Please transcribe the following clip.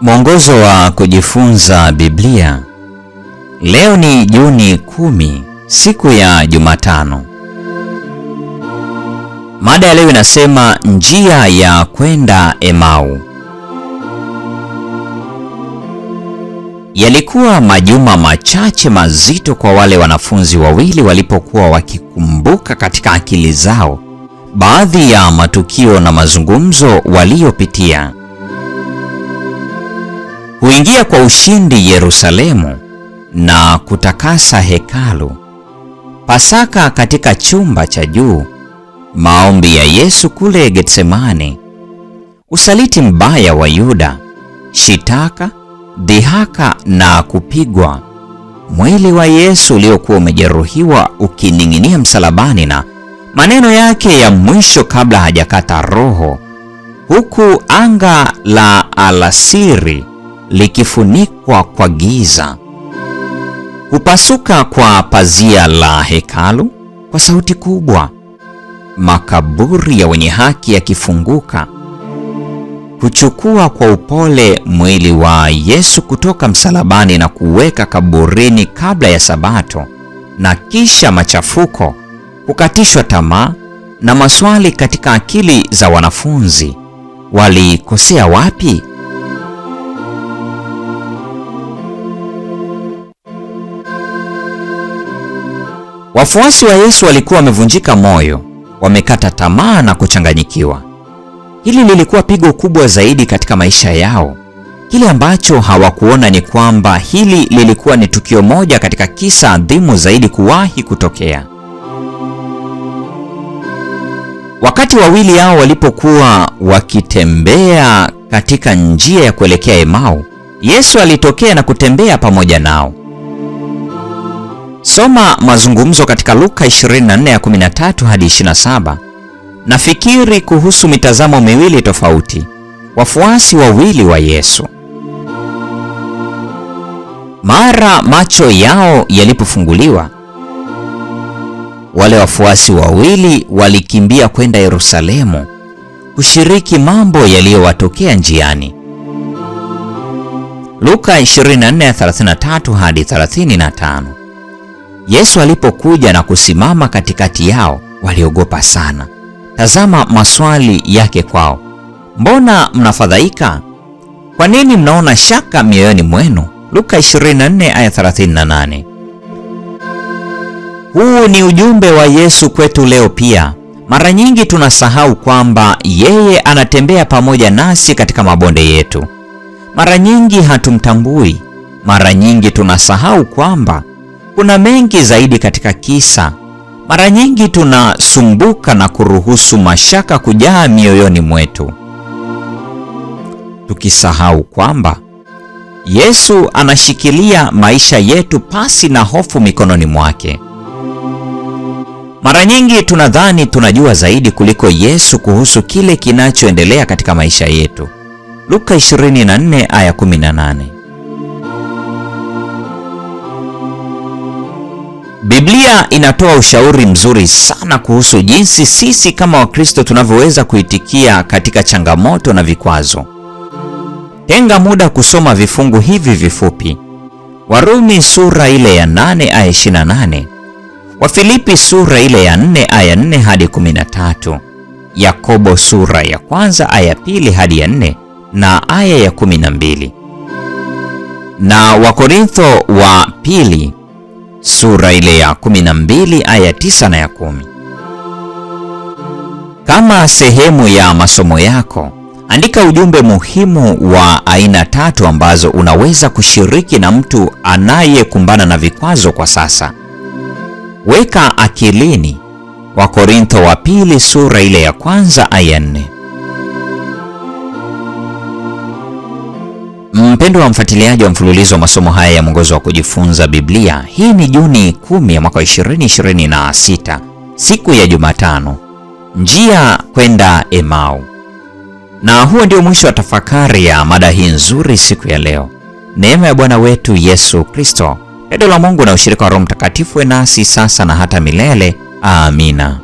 Mwongozo wa kujifunza Biblia. Leo ni Juni 10, siku ya Jumatano. Mada ya leo inasema njia ya kwenda Emau. Yalikuwa majuma machache mazito kwa wale wanafunzi wawili walipokuwa wakikumbuka katika akili zao baadhi ya matukio na mazungumzo waliyopitia. Kuingia kwa ushindi Yerusalemu na kutakasa hekalu, Pasaka katika chumba cha juu, maombi ya Yesu kule Getsemane, usaliti mbaya wa Yuda, shitaka, dhihaka na kupigwa, mwili wa Yesu uliokuwa umejeruhiwa ukining'inia msalabani na maneno yake ya mwisho kabla hajakata roho, huku anga la alasiri likifunikwa kwa giza. Kupasuka kwa pazia la hekalu kwa sauti kubwa, makaburi ya wenye haki yakifunguka, kuchukua kwa upole mwili wa Yesu kutoka msalabani na kuweka kaburini kabla ya Sabato, na kisha machafuko, kukatishwa tamaa na maswali katika akili za wanafunzi: walikosea wapi? Wafuasi wa Yesu walikuwa wamevunjika moyo, wamekata tamaa na kuchanganyikiwa. Hili lilikuwa pigo kubwa zaidi katika maisha yao. Kile ambacho hawakuona ni kwamba hili lilikuwa ni tukio moja katika kisa adhimu zaidi kuwahi kutokea. Wakati wawili hao walipokuwa wakitembea katika njia ya kuelekea Emau, Yesu alitokea na kutembea pamoja nao. Soma mazungumzo katika Luka 24:13 hadi 27. Nafikiri kuhusu mitazamo miwili tofauti, wafuasi wawili wa Yesu. Mara macho yao yalipofunguliwa, wale wafuasi wawili walikimbia kwenda Yerusalemu kushiriki mambo yaliyowatokea njiani. Luka 24:33 hadi 35. Yesu alipokuja na kusimama katikati yao, waliogopa sana. Tazama maswali yake kwao: mbona mnafadhaika? Kwa nini mnaona shaka mioyoni mwenu? Luka 24:38. Huu ni ujumbe wa Yesu kwetu leo pia. Mara nyingi tunasahau kwamba yeye anatembea pamoja nasi katika mabonde yetu. Mara nyingi hatumtambui. Mara nyingi tunasahau kwamba kuna mengi zaidi katika kisa. Mara nyingi tunasumbuka na kuruhusu mashaka kujaa mioyoni mwetu, tukisahau kwamba Yesu anashikilia maisha yetu pasi na hofu mikononi mwake. Mara nyingi tunadhani tunajua zaidi kuliko Yesu kuhusu kile kinachoendelea katika maisha yetu. Luka 24:18. Biblia inatoa ushauri mzuri sana kuhusu jinsi sisi kama Wakristo tunavyoweza kuitikia katika changamoto na vikwazo. Tenga muda kusoma vifungu hivi vifupi: Warumi sura ile ya 8 aya 28, Wafilipi sura ile ya 4 aya 4 hadi 13, Yakobo sura ya 1 aya 2 hadi ya 4 na aya ya 12, na Wakorintho wa pili sura ile ya 12 aya 9 na ya 10. Kama sehemu ya masomo yako, andika ujumbe muhimu wa aina 3 ambazo unaweza kushiriki na mtu anayekumbana na vikwazo kwa sasa. Weka akilini Wakorintho wa pili sura ile ya 1 aya 4. Mpendwa wa mfuatiliaji wa mfululizo wa masomo haya ya mwongozo wa kujifunza Biblia, hii ni Juni 10 ya mwaka 2026, siku ya Jumatano, njia kwenda Emau. Na huo ndio mwisho wa tafakari ya mada hii nzuri siku ya leo. Neema ya Bwana wetu Yesu Kristo, pendo la Mungu na ushirika wa Roho Mtakatifu uwe nasi sasa na hata milele. Amina.